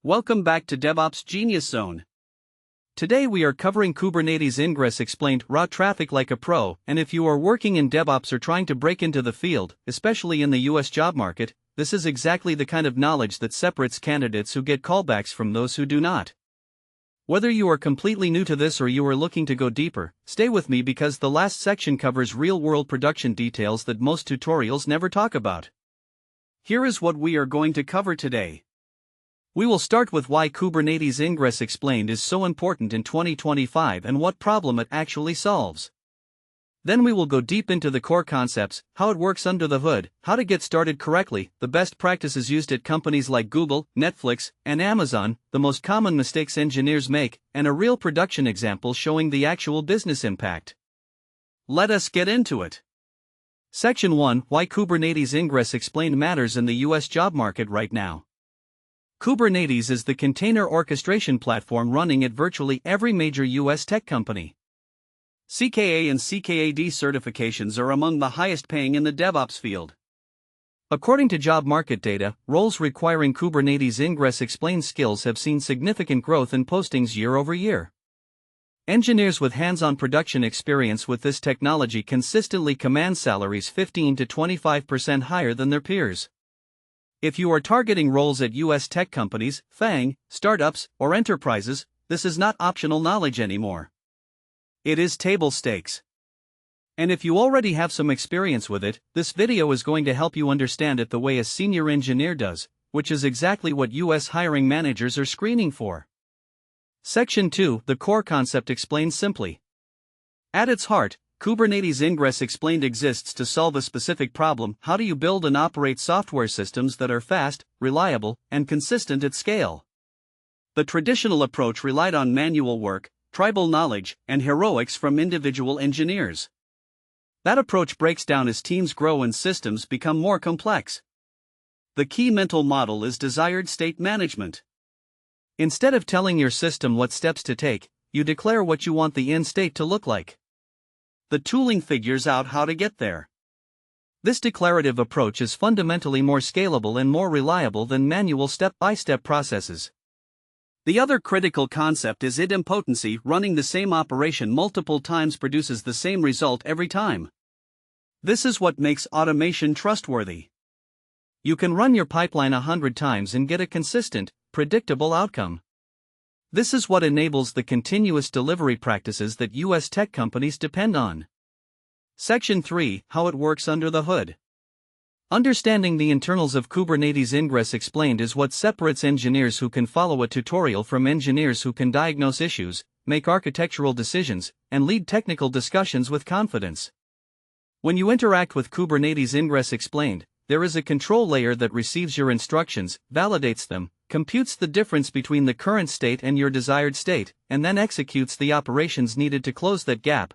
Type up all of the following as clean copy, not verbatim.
Welcome back to DevOps Genius Zone. Today we are covering Kubernetes Ingress explained, route traffic like a pro, and if you are working in DevOps or trying to break into the field, especially in the US job market, this is exactly the kind of knowledge that separates candidates who get callbacks from those who do not. Whether you are completely new to this or you are looking to go deeper, stay with me because the last section covers real-world production details that most tutorials never talk about. Here is what we are going to cover today. We will start with why Kubernetes Ingress explained is so important in 2025 and what problem it actually solves. Then we will go deep into the core concepts, how it works under the hood, how to get started correctly, the best practices used at companies like Google, Netflix, and Amazon, the most common mistakes engineers make, and a real production example showing the actual business impact. Let us get into it. Section 1: Why Kubernetes Ingress explained matters in the US job market right now. Kubernetes is the container orchestration platform running at virtually every major US tech company. CKA and CKAD certifications are among the highest paying in the DevOps field. According to job market data, roles requiring Kubernetes Ingress explained skills have seen significant growth in postings year over year. Engineers with hands-on production experience with this technology consistently command salaries 15 to 25% higher than their peers. If you are targeting roles at US tech companies, FAANG, startups, or enterprises, this is not optional knowledge anymore. It is table stakes. And if you already have some experience with it, this video is going to help you understand it the way a senior engineer does, which is exactly what US hiring managers are screening for. Section 2: The core concept explained simply. At its heart, Kubernetes Ingress explained exists to solve a specific problem: how do you build and operate software systems that are fast, reliable, and consistent at scale? The traditional approach relied on manual work, tribal knowledge, and heroics from individual engineers. That approach breaks down as teams grow and systems become more complex. The key mental model is desired state management. Instead of telling your system what steps to take, you declare what you want the end state to look like. The tooling figures out how to get there. This declarative approach is fundamentally more scalable and more reliable than manual step-by-step processes. The other critical concept is idempotency. Running the same operation multiple times produces the same result every time. This is what makes automation trustworthy. You can run your pipeline 100 times and get a consistent, predictable outcome. This is what enables the continuous delivery practices that US tech companies depend on. Section 3: How it works under the hood. Understanding the internals of Kubernetes Ingress explained is what separates engineers who can follow a tutorial from engineers who can diagnose issues, make architectural decisions, and lead technical discussions with confidence. When you interact with Kubernetes Ingress explained, there is a control layer that receives your instructions, validates them, computes the difference between the current state and your desired state, and then executes the operations needed to close that gap.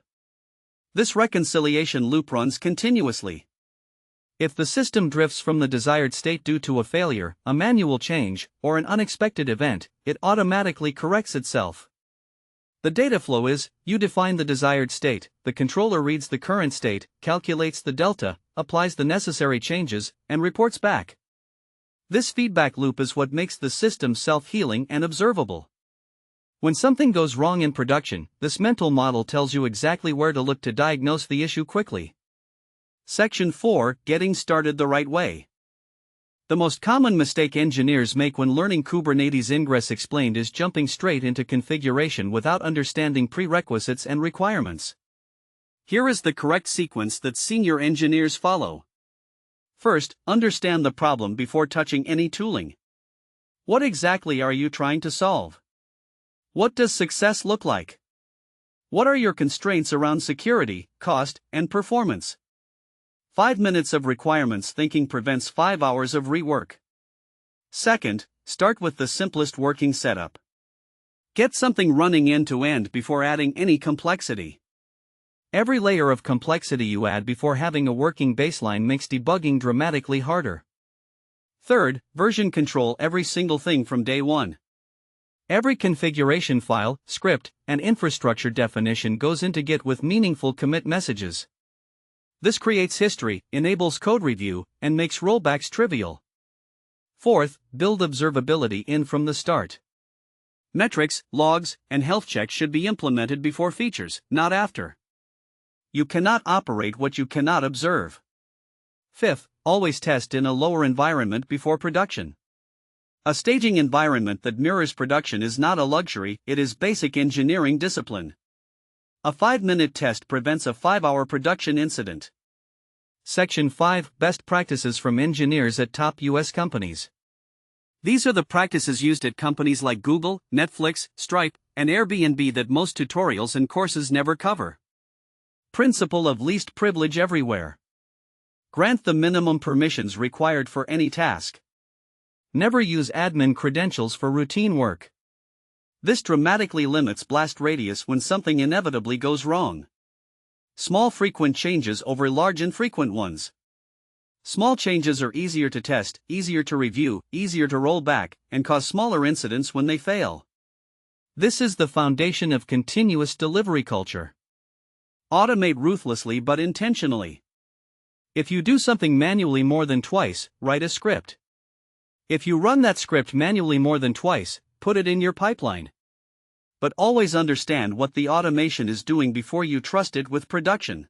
This reconciliation loop runs continuously. If the system drifts from the desired state due to a failure, a manual change, or an unexpected event, it automatically corrects itself. The data flow is: you define the desired state, the controller reads the current state, calculates the delta, applies the necessary changes, and reports back. This feedback loop is what makes the system self-healing and observable. When something goes wrong in production, this mental model tells you exactly where to look to diagnose the issue quickly. Section 4: Getting started the right way. The most common mistake engineers make when learning Kubernetes Ingress explained is jumping straight into configuration without understanding prerequisites and requirements. Here is the correct sequence that senior engineers follow. First, understand the problem before touching any tooling. What exactly are you trying to solve? What does success look like? What are your constraints around security, cost, and performance? 5 minutes of requirements thinking prevents 5 hours of rework. Second, start with the simplest working setup. Get something running end to end before adding any complexity. Every layer of complexity you add before having a working baseline makes debugging dramatically harder. Third, version control every single thing from day one. Every configuration file, script, and infrastructure definition goes into Git with meaningful commit messages. This creates history, enables code review, and makes rollbacks trivial. Fourth, build observability in from the start. Metrics, logs, and health checks should be implemented before features, not after. You cannot operate what you cannot observe. Fifth, always test in a lower environment before production. A staging environment that mirrors production is not a luxury, it is basic engineering discipline. A 5-minute test prevents a 5-hour production incident. Section 5, Best Practices from Engineers at Top U.S. Companies. These are the practices used at companies like Google, Netflix, Stripe, and Airbnb that most tutorials and courses never cover. Principle of least privilege everywhere. Grant the minimum permissions required for any task. Never use admin credentials for routine work. This dramatically limits blast radius when something inevitably goes wrong. Small frequent changes over large infrequent ones. Small changes are easier to test, easier to review, easier to roll back, and cause smaller incidents when they fail. This is the foundation of continuous delivery culture. Automate ruthlessly but intentionally. If you do something manually more than twice, write a script. If you run that script manually more than twice, put it in your pipeline. But always understand what the automation is doing before you trust it with production.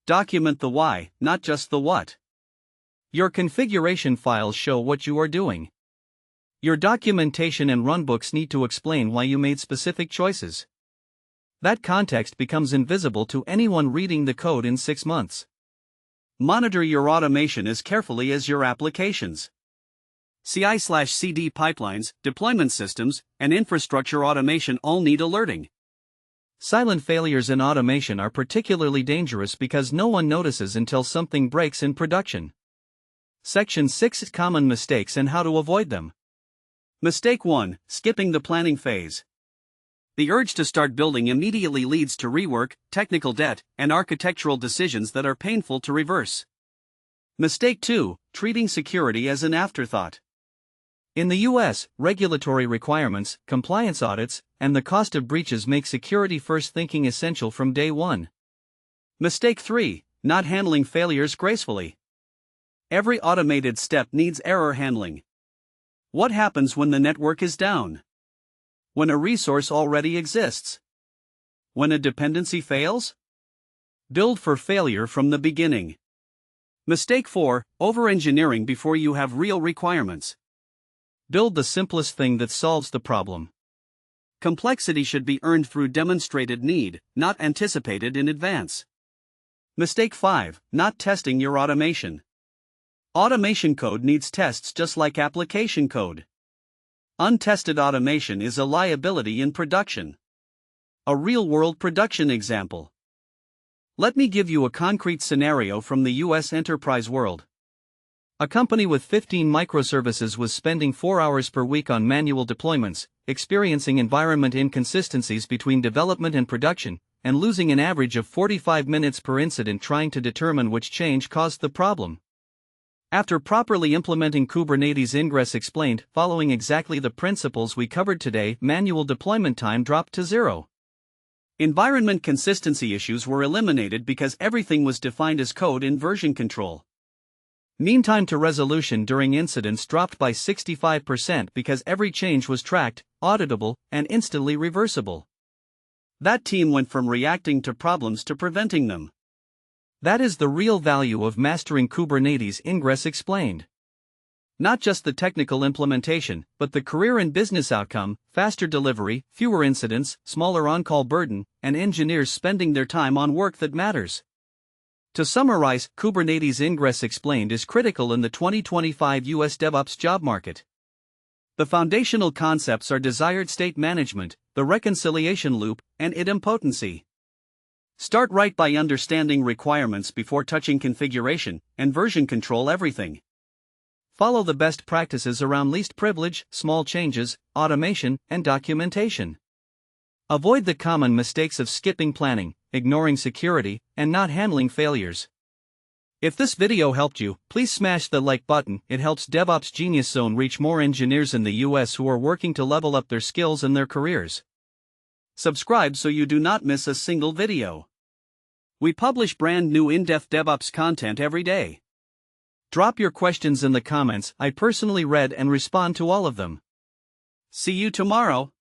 Document the why, not just the what. Your configuration files show what you are doing. Your documentation and runbooks need to explain why you made specific choices. That context becomes invisible to anyone reading the code in 6 months. Monitor your automation as carefully as your applications. CI/CD pipelines, deployment systems, and infrastructure automation all need alerting. Silent failures in automation are particularly dangerous because no one notices until something breaks in production. Section 6, Common mistakes and how to avoid them. Mistake 1, skipping the planning phase. The urge to start building immediately leads to rework, technical debt, and architectural decisions that are painful to reverse. Mistake 2, treating security as an afterthought. In the U.S., regulatory requirements, compliance audits, and the cost of breaches make security-first thinking essential from day one. Mistake 3, not handling failures gracefully. Every automated step needs error handling. What happens when the network is down? When a resource already exists? When a dependency fails? Build for failure from the beginning. Mistake 4, over-engineering before you have real requirements. Build the simplest thing that solves the problem. Complexity should be earned through demonstrated need, not anticipated in advance. Mistake 5, not testing your automation. Automation code needs tests just like application code. Untested automation is a liability in production. A real-world production example. Let me give you a concrete scenario from the U.S. enterprise world. A company with 15 microservices was spending 4 hours per week on manual deployments, experiencing environment inconsistencies between development and production, and losing an average of 45 minutes per incident trying to determine which change caused the problem. After properly implementing Kubernetes Ingress explained, following exactly the principles we covered today, manual deployment time dropped to 0. Environment consistency issues were eliminated because everything was defined as code in version control. Mean time to resolution during incidents dropped by 65% because every change was tracked, auditable, and instantly reversible. That team went from reacting to problems to preventing them. That is the real value of mastering Kubernetes Ingress explained. Not just the technical implementation, but the career and business outcome, faster delivery, fewer incidents, smaller on-call burden, and engineers spending their time on work that matters. To summarize, Kubernetes Ingress explained is critical in the 2025 US DevOps job market. The foundational concepts are desired state management, the reconciliation loop, and idempotency. Start right by understanding requirements before touching configuration, and version control everything. Follow the best practices around least privilege, small changes, automation, and documentation. Avoid the common mistakes of skipping planning, ignoring security, and not handling failures. If this video helped you, please smash the like button. It helps DevOps Genius Zone reach more engineers in the US who are working to level up their skills and their careers. Subscribe so you do not miss a single video. We publish brand new in-depth DevOps content every day. Drop your questions in the comments. I personally read and respond to all of them. See you tomorrow.